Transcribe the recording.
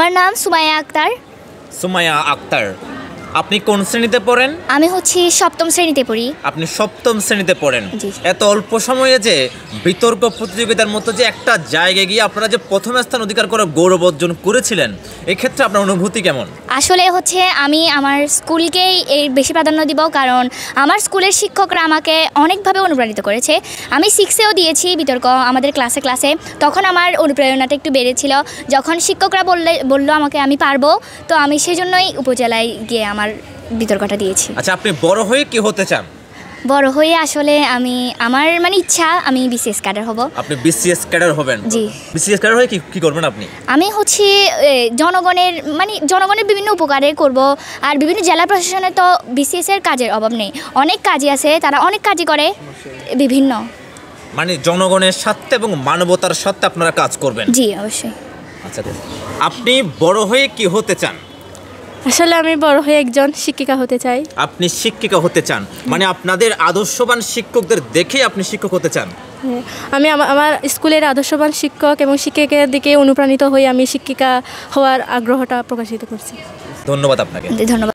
আমার নাম সুমাইয়া আক্তার। সুমাইয়া আক্তার, আপনি কোন শ্রেণীতে পড়েন? আমি হচ্ছে সপ্তম শ্রেণীতে পড়ি। আপনি সপ্তম শ্রেণীতে পড়েন। এত অল্প সময়ে যে বিতর্ক প্রতিযোগিতার মতো যে একটা জায়গায় গিয়ে আপনারা যে প্রথম স্থান অধিকার করে গৌরব অর্জন করেছিলেন, এক্ষেত্রে আপনার অনুভূতি কেমন? আসলে হচ্ছে আমি আমার স্কুলকেই এই বেশি প্রাধান্য দিব, কারণ আমার স্কুলের শিক্ষকরা আমাকে অনেকভাবে অনুপ্রাণিত করেছে। আমি 6এও দিয়েছি বিতর্ক আমাদের ক্লাসে ক্লাসে, তখন আমার অনুপ্রেরণাটা একটু বেড়েছিল। যখন শিক্ষকরা বললো আমাকে আমি পারবো, তো আমি সেজন্যই উপজেলায় গিয়ে আমার বিতর্কটা দিয়েছি। আচ্ছা, আপনি বড় হয়ে কি হতে চান? বড় হয়ে আসলে আমার ইচ্ছা আমি বিসিএস ক্যাডার হব। আপনি বিসিএস ক্যাডার হবেন? জি। বিসিএস ক্যাডার হয়ে কি করবেন আপনি? আমি হচ্ছে জনগণের বিভিন্ন উপকারে করব। আর বিভিন্ন জেলা প্রশাসনে তো বিসিএস এর কাজের অভাব নেই, অনেক কাজই আছে, তারা অনেক কাজই করে বিভিন্ন। জনগণের স্বার্থে এবং মানবতার স্বার্থে আপনারা কাজ করবেন? জি, অবশ্যই। আচ্ছা, আপনি বড় হয়ে কি হতে চান? আসলে আমি বড় হয়ে একজন শিক্ষিকা হতে চাই। আপনি শিক্ষিকা হতে চান, আপনাদের আদর্শবান শিক্ষকদের দেখেই আপনি শিক্ষক হতে চান? আমি আমার স্কুলের আদর্শবান শিক্ষক এবং শিক্ষকের দিকে অনুপ্রাণিত হয়ে আমি শিক্ষিকা হওয়ার আগ্রহটা প্রকাশিত করছি। ধন্যবাদ আপনাকে। ধন্যবাদ।